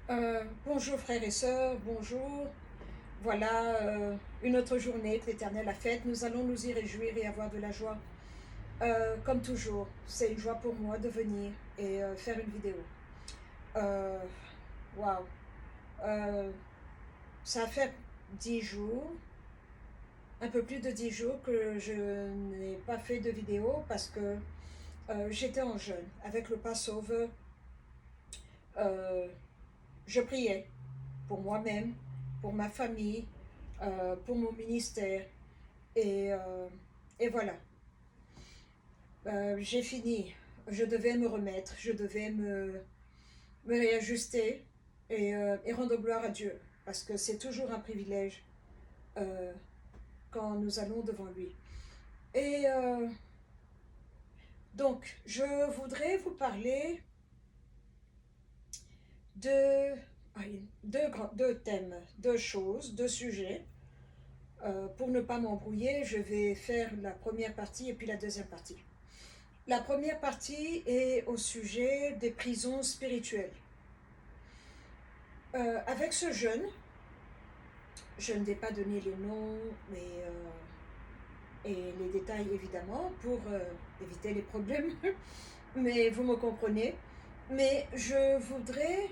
Bonjour frères et sœurs, bonjour. Voilà une autre journée que l'Éternel a faite. Nous allons nous y réjouir et avoir de la joie. Comme toujours, c'est une joie pour moi de venir et faire une vidéo. Euh, Waouh! Euh, Ça va faire 10 jours, un peu plus de 10 jours que je n'ai pas fait de vidéo parce que j'étais en jeûne. Avec le Passover, euh, je priais pour moi-même, pour ma famille, pour mon ministère. Et, euh, et voilà, j'ai fini. Je devais me remettre, je devais me réajuster et rendre gloire à Dieu. Parce que c'est toujours un privilège euh, quand nous allons devant lui. Et donc, je voudrais vous parler de deux thèmes, deux choses, deux sujets. Pour ne pas m'embrouiller, je vais faire la première partie et puis la deuxième partie. La première partie est au sujet des prisons spirituelles. Avec ce jeûne, je ne vais pas donner les noms et les détails évidemment pour éviter les problèmes, mais vous me comprenez. Mais je voudrais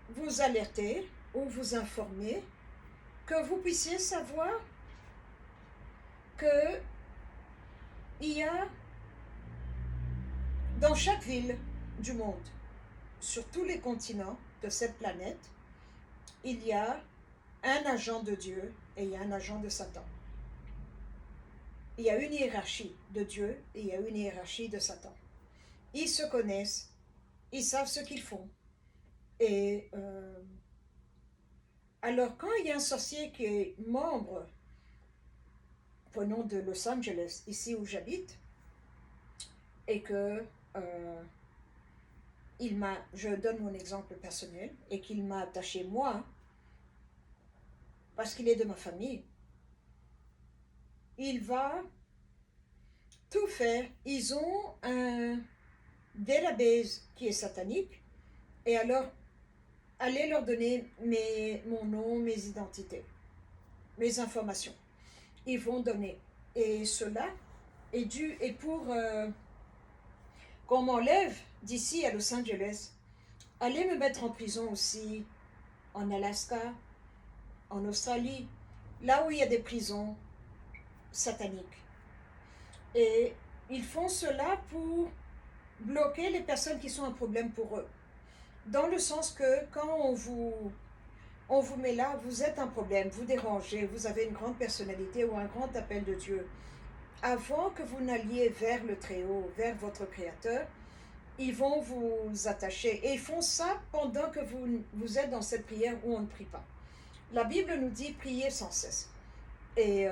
vous alerter ou vous informer que vous puissiez savoir que il y a dans chaque ville du monde, sur tous les continents de cette planète, il y a un agent de Dieu et il y a un agent de Satan. Il y a une hiérarchie de Dieu et il y a une hiérarchie de Satan. Ils se connaissent, ils savent ce qu'ils font. Et alors quand il y a un sorcier qui est membre, prenons de Los Angeles, ici où j'habite, et que je donne mon exemple personnel, et qu'il m'a attaché moi, parce qu'il est de ma famille, il va tout faire. Ils ont un database qui est satanique, et alors allez leur donner mon nom, mes identités, mes informations. Ils vont donner. Et cela est dû, et pour qu'on m'enlève d'ici à Los Angeles, allez me mettre en prison aussi en Alaska, en Australie, là où il y a des prisons sataniques. Et ils font cela pour bloquer les personnes qui sont un problème pour eux. Dans le sens que quand on vous met là, vous êtes un problème, vous dérangez, vous avez une grande personnalité ou un grand appel de Dieu. Avant que vous n'alliez vers le Très-Haut, vers votre Créateur, ils vont vous attacher. Et ils font ça pendant que vous êtes dans cette prière où on ne prie pas. La Bible nous dit prier sans cesse. Et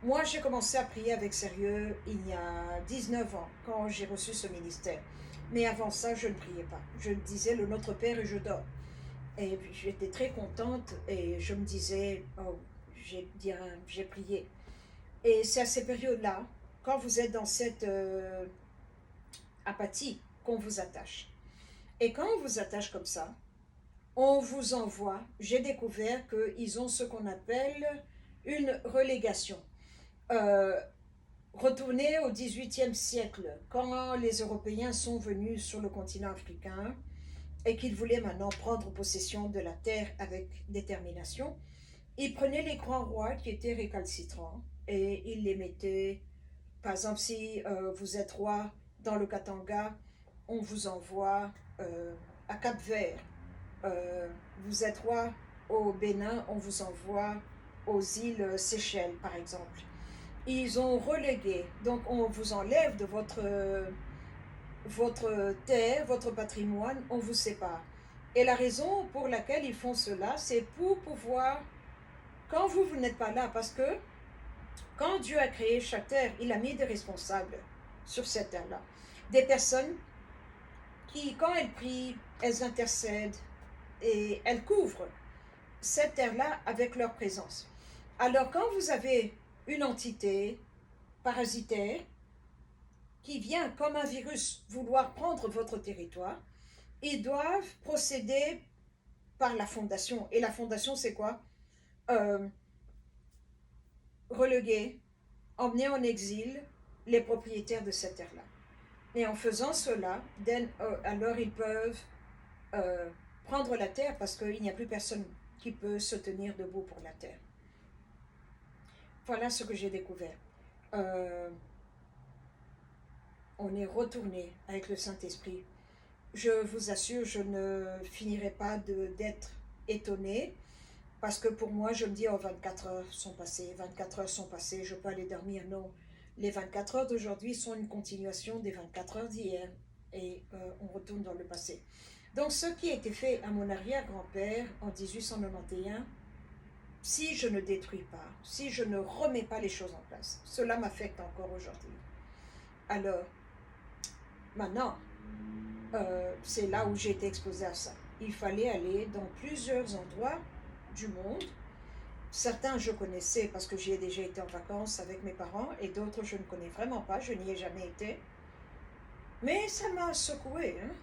moi, j'ai commencé à prier avec sérieux il y a 19 ans, quand j'ai reçu ce ministère. Mais avant ça, je ne priais pas. Je disais le Notre Père et je dors. Et puis j'étais très contente et je me disais, oh, j'ai prié. Et c'est à ces périodes-là, quand vous êtes dans cette apathie, qu'on vous attache. Et quand on vous attache comme ça, on vous envoie, j'ai découvert qu'ils ont ce qu'on appelle une relégation. Euh, Retournez au XVIIIe siècle, quand les Européens sont venus sur le continent africain et qu'ils voulaient maintenant prendre possession de la terre avec détermination, ils prenaient les grands rois qui étaient récalcitrants et ils les mettaient, par exemple, si vous êtes roi dans le Katanga, on vous envoie à Cap-Vert. Euh, vous êtes roi au Bénin, on vous envoie aux îles Seychelles, par exemple. Ils ont relégué, donc on vous enlève de votre terre, votre patrimoine, on vous sépare. Et la raison pour laquelle ils font cela, c'est pour pouvoir, quand vous n'êtes pas là, parce que quand Dieu a créé chaque terre, il a mis des responsables sur cette terre-là. Des personnes qui, quand elles prient, elles intercèdent et elles couvrent cette terre-là avec leur présence. Alors quand vous avez une entité parasitaire qui vient comme un virus vouloir prendre votre territoire, ils doivent procéder par la fondation. Et la fondation, c'est quoi? Reléguer, emmener en exil les propriétaires de cette terre-là. Et en faisant cela, alors ils peuvent prendre la terre parce qu'il n'y a plus personne qui peut se tenir debout pour la terre. Voilà ce que j'ai découvert. On est retourné avec le Saint-Esprit. Je vous assure, je ne finirai pas d'être étonnée parce que pour moi, je me dis, oh, 24 heures sont passées, 24 heures sont passées, je peux aller dormir. Non, les 24 heures d'aujourd'hui sont une continuation des 24 heures d'hier et on retourne dans le passé. Donc, ce qui a été fait à mon arrière-grand-père en 1891, si je ne détruis pas, si je ne remets pas les choses en place, cela m'affecte encore aujourd'hui. Alors, maintenant, c'est là où j'ai été exposée à ça. Il fallait aller dans plusieurs endroits du monde. Certains je connaissais parce que j'y ai déjà été en vacances avec mes parents et d'autres je ne connais vraiment pas, je n'y ai jamais été. Mais ça m'a secouée. Hein?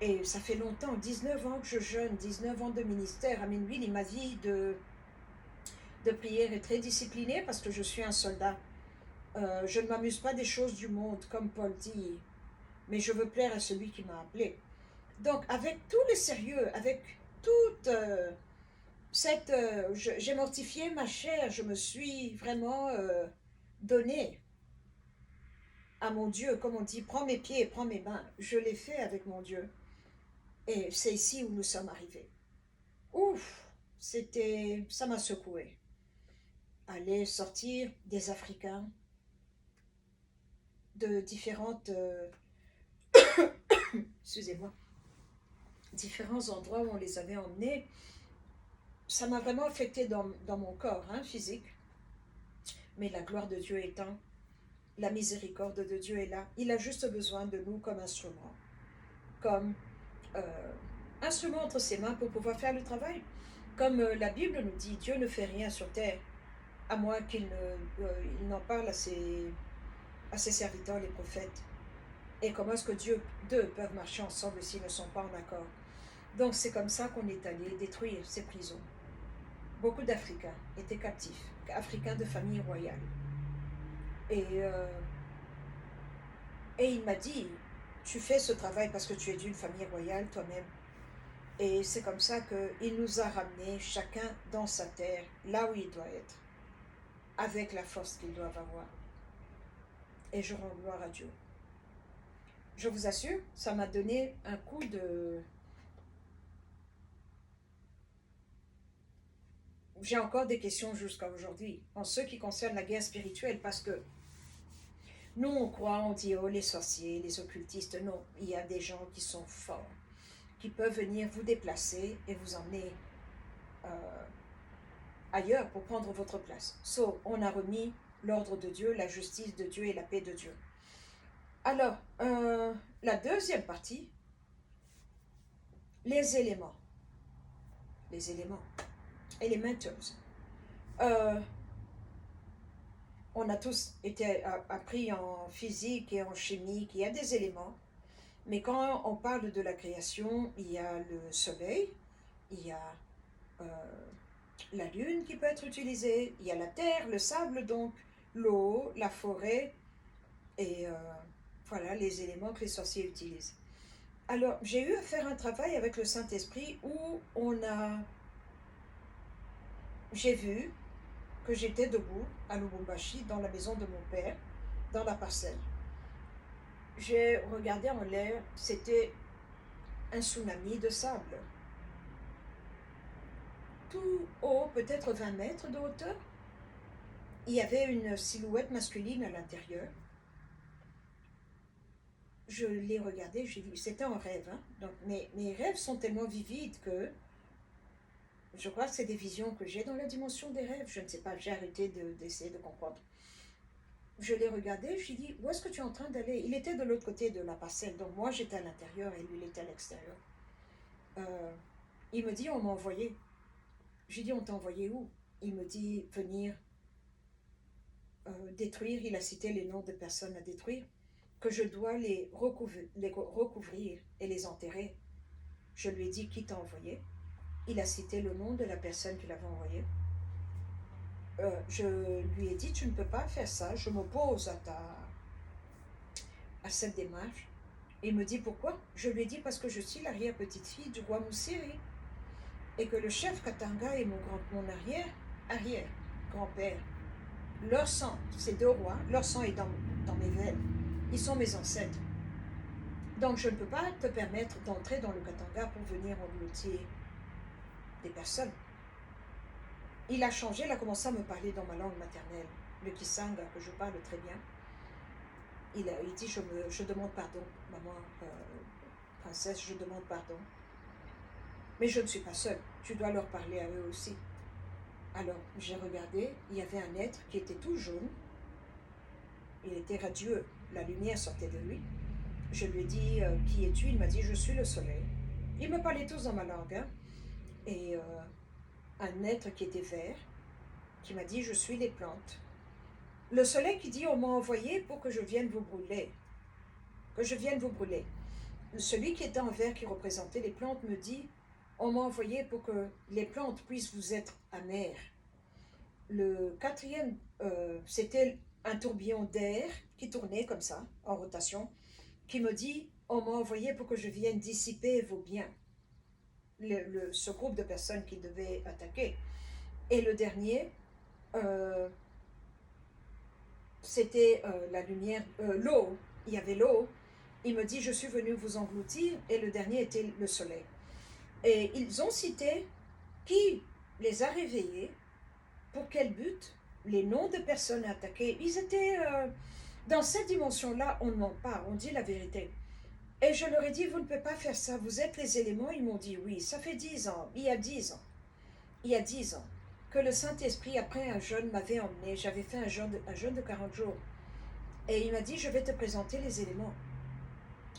Et ça fait longtemps, 19 ans que je jeûne, 19 ans de ministère. Amin Will, ma vie de prière est très disciplinée parce que je suis un soldat. Je ne m'amuse pas des choses du monde, comme Paul dit, mais je veux plaire à celui qui m'a appelé. Donc, avec tout le sérieux, avec toute j'ai mortifié ma chair, je me suis vraiment donnée à mon Dieu, comme on dit, prends mes pieds et prends mes mains. Je l'ai fait avec mon Dieu. Et c'est ici où nous sommes arrivés. Ouf, ça m'a secoué. Aller sortir des Africains de différentes, excusez-moi, différents endroits où on les avait emmenés, ça m'a vraiment affecté dans mon corps, hein, physique. Mais la gloire de Dieu étant, la miséricorde de Dieu est là. Il a juste besoin de nous comme instruments, comme instruments entre ses mains pour pouvoir faire le travail. Comme la Bible nous dit, Dieu ne fait rien sur terre, à moins qu'il n'en parle à ses serviteurs, les prophètes. Et comment est-ce que deux peuvent marcher ensemble s'ils ne sont pas en accord? Donc c'est comme ça qu'on est allé détruire ces prisons. Beaucoup d'Africains étaient captifs, Africains de famille royale. Et il m'a dit, tu fais ce travail parce que tu es d'une famille royale toi-même. Et c'est comme ça qu'il nous a ramenés chacun dans sa terre, là où il doit être, avec la force qu'ils doivent avoir. Et je rends gloire à Dieu. Je vous assure, ça m'a donné un coup de... J'ai encore des questions jusqu'à aujourd'hui, en ce qui concerne la guerre spirituelle, parce que nous, on croit, on dit, oh, les sorciers, les occultistes. Non, il y a des gens qui sont forts, qui peuvent venir vous déplacer et vous emmener ailleurs pour prendre votre place. On a remis l'ordre de Dieu, la justice de Dieu et la paix de Dieu. Alors, la deuxième partie, les éléments. Les éléments. Elementals. On a tous été appris en physique et en chimie qu'il y a des éléments, mais quand on parle de la création, il y a le soleil, il y a la lune qui peut être utilisée, il y a la terre, le sable, donc l'eau, la forêt, et voilà les éléments que les sorciers utilisent. Alors, j'ai eu à faire un travail avec le Saint-Esprit où j'ai vu que j'étais debout à Lubumbashi, dans la maison de mon père, dans la parcelle. J'ai regardé en l'air, c'était un tsunami de sable. Tout haut, peut-être 20 mètres de hauteur. Il y avait une silhouette masculine à l'intérieur. Je l'ai regardé, j'ai dit, c'était un rêve. Hein? Donc, mes rêves sont tellement vivides que je crois que c'est des visions que j'ai dans la dimension des rêves. Je ne sais pas, j'ai arrêté d'essayer de comprendre. Je l'ai regardé, je lui ai dit, où est-ce que tu es en train d'aller? Il était de l'autre côté de la parcelle, donc moi j'étais à l'intérieur et lui il était à l'extérieur. Il me dit, on m'a envoyé. J'ai dit, on t'a envoyé où? Il me dit, venir détruire. Il a cité les noms de personnes à détruire, que je dois les recouvrir et les enterrer. Je lui ai dit qui t'a envoyé. Il a cité le nom de la personne qui l'avait envoyé. Je lui ai dit tu ne peux pas faire ça, je m'oppose à cette démarche. Il me dit pourquoi? Je lui ai dit parce que je suis l'arrière-petite-fille du roi Moussiri et que le chef Katanga est mon arrière-grand-père. Leur sang, ces deux rois, leur sang est dans mes veines. Ils sont mes ancêtres. Donc je ne peux pas te permettre d'entrer dans le Katanga pour venir engloutir des personnes. Il a changé, il a commencé à me parler dans ma langue maternelle, le Kisanga, que je parle très bien. Il dit je demande pardon, maman, princesse, je demande pardon. Mais je ne suis pas seule, tu dois leur parler à eux aussi. Alors j'ai regardé, il y avait un être qui était tout jaune, il était radieux, la lumière sortait de lui. Je lui ai dit qui es-tu? Il m'a dit je suis le soleil. Ils me parlaient tous dans ma langue. Hein? Et un être qui était vert, qui m'a dit je suis les plantes. Le soleil qui dit on m'a envoyé pour que je vienne vous brûler. Que je vienne vous brûler. Celui qui était en vert qui représentait les plantes me dit on m'a envoyé pour que les plantes puissent vous être amères. Le quatrième, c'était un tourbillon d'air qui tournait comme ça, en rotation, qui me dit on m'a envoyé pour que je vienne dissiper vos biens. Ce groupe de personnes qui devaient attaquer. Et le dernier, c'était la lumière, l'eau. Il y avait l'eau. Il me dit je suis venu vous engloutir. Et le dernier était le soleil. Et ils ont cité qui les a réveillés, pour quel but, les noms de personnes attaquées. Ils étaient dans cette dimension-là, on ne ment pas, on dit la vérité. Et je leur ai dit, vous ne pouvez pas faire ça, vous êtes les éléments. Ils m'ont dit, oui, ça fait 10 ans, il y a 10 ans, que le Saint-Esprit, après un jeûne, m'avait emmené, j'avais fait un jeûne de 40 jours. Et il m'a dit, je vais te présenter les éléments.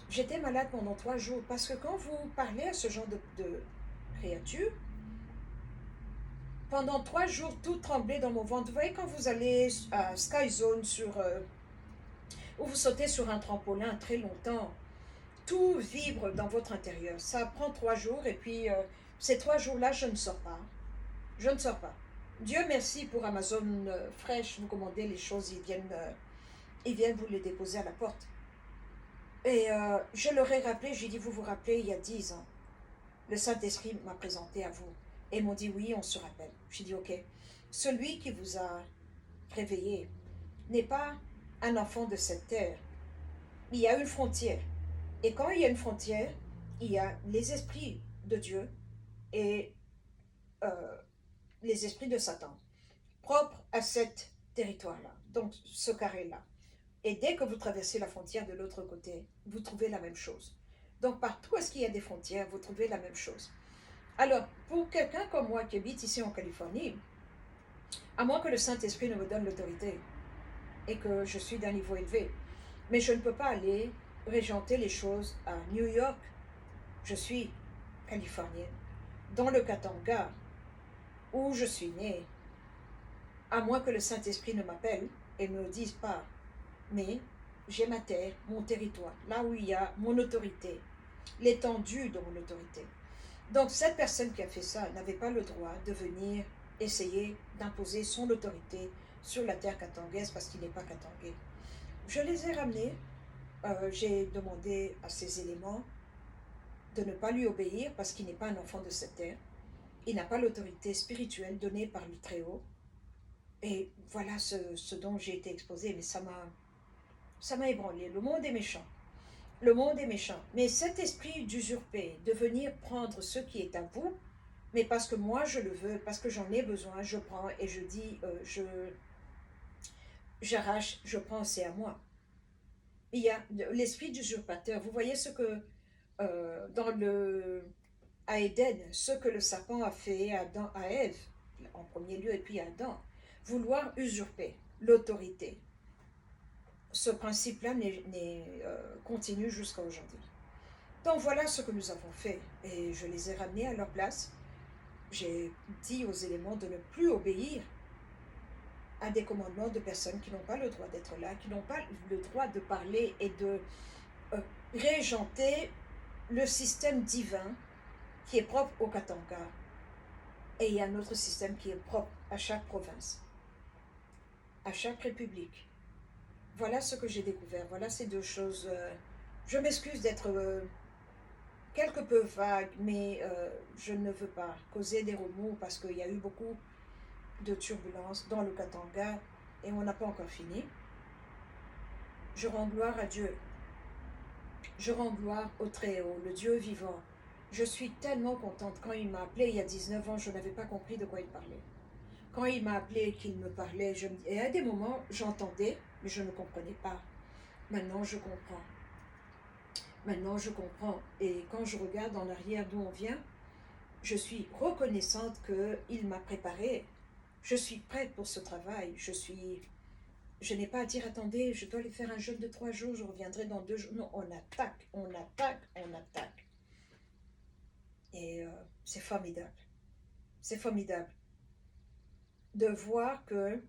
J'étais malade pendant 3 jours, parce que quand vous parlez à ce genre de créatures, pendant 3 jours, tout tremblait dans mon ventre. Vous voyez quand vous allez à Sky Zone, où vous sautez sur un trampolin très longtemps, tout vibre dans votre intérieur. Ça prend 3 jours et puis ces 3 jours-là, je ne sors pas. Je ne sors pas. Dieu merci pour Amazon Fresh, vous commandez les choses, ils viennent vous les déposer à la porte. Et je leur ai rappelé, j'ai dit, vous vous rappelez, il y a 10 ans, le Saint-Esprit m'a présenté à vous. Et ils m'ont dit, oui, on se rappelle. J'ai dit, ok, celui qui vous a réveillé n'est pas un enfant de cette terre. Il y a une frontière. Et quand il y a une frontière, il y a les esprits de Dieu et les esprits de Satan, propres à cet territoire-là, donc ce carré-là. Et dès que vous traversez la frontière de l'autre côté, vous trouvez la même chose. Donc partout où est-ce qu'il y a des frontières, vous trouvez la même chose. Alors, pour quelqu'un comme moi qui habite ici en Californie, à moins que le Saint-Esprit ne me donne l'autorité et que je suis d'un niveau élevé, mais je ne peux pas aller régenter les choses à New York. Je suis californienne, dans le Katanga, où je suis née, à moins que le Saint-Esprit ne m'appelle et ne me dise pas, mais j'ai ma terre, mon territoire, là où il y a mon autorité, l'étendue de mon autorité. Donc cette personne qui a fait ça n'avait pas le droit de venir essayer d'imposer son autorité sur la terre katangaise parce qu'il n'est pas katangais. Je les ai ramenés, j'ai demandé à ces éléments de ne pas lui obéir parce qu'il n'est pas un enfant de cette terre. Il n'a pas l'autorité spirituelle donnée par le Très-Haut. Et voilà ce dont j'ai été exposée, mais ça m'a ébranlé. Le monde est méchant. Le monde est méchant. Mais cet esprit d'usurper, de venir prendre ce qui est à vous, mais parce que moi je le veux, parce que j'en ai besoin, je prends et je dis, j'arrache, je prends, c'est à moi. Il y a l'esprit d'usurpateur. Vous voyez ce que, à Éden, ce que le serpent a fait à Ève, en premier lieu, et puis à Adam, vouloir usurper l'autorité. Ce principe-là continue jusqu'à aujourd'hui. Donc voilà ce que nous avons fait, et je les ai ramenés à leur place. J'ai dit aux éléments de ne plus obéir à des commandements de personnes qui n'ont pas le droit d'être là, qui n'ont pas le droit de parler et de régenter le système divin qui est propre au Katanga. Et il y a un autre système qui est propre à chaque province, à chaque république. Voilà ce que j'ai découvert. Voilà ces deux choses. Je m'excuse d'être quelque peu vague, mais je ne veux pas causer des remous parce qu'il y a eu beaucoup de turbulences dans le Katanga et on n'a pas encore fini. Je rends gloire à Dieu. Je rends gloire au Très-Haut, le Dieu vivant. Je suis tellement contente. Quand il m'a appelé il y a 19 ans, je n'avais pas compris de quoi il parlait. Quand il m'a appelé et qu'il me parlait, et à des moments, j'entendais, mais je ne comprenais pas. Maintenant, je comprends. Maintenant, je comprends. Et quand je regarde en arrière d'où on vient, je suis reconnaissante qu'il m'a préparée. Je suis prête pour ce travail. Je n'ai pas à dire, attendez, je dois aller faire un jeûne de 3 jours, je reviendrai dans 2 jours. Non, on attaque, on attaque, on attaque. Et c'est formidable. C'est formidable de voir que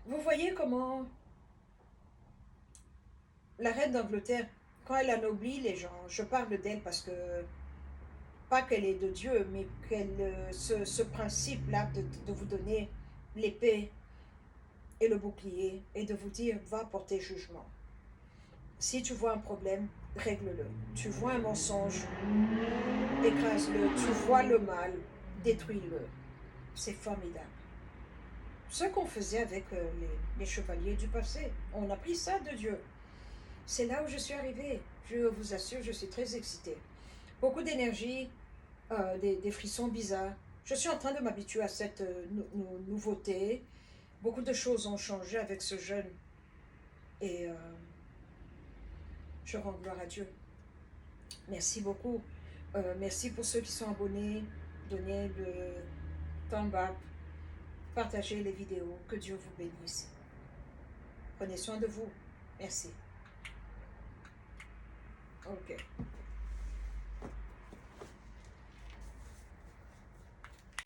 vous voyez comment la reine d'Angleterre, quand elle anoblit les gens, je parle d'elle parce que, pas qu'elle est de Dieu, mais ce principe-là de vous donner l'épée et le bouclier et de vous dire, va porter jugement. Si tu vois un problème, règle-le. Tu vois un mensonge, écrase-le. Tu vois le mal, détruis-le. C'est formidable. Ce qu'on faisait avec les chevaliers du passé, on a pris ça de Dieu. C'est là où je suis arrivée. Je vous assure, je suis très excitée. Beaucoup d'énergie, des frissons bizarres. Je suis en train de m'habituer à cette nouveauté. Beaucoup de choses ont changé avec ce jeûne. Et je rends gloire à Dieu. Merci beaucoup. Merci pour ceux qui sont abonnés. Donnez le thumb up. Partagez les vidéos. Que Dieu vous bénisse. Prenez soin de vous. Merci. Ok.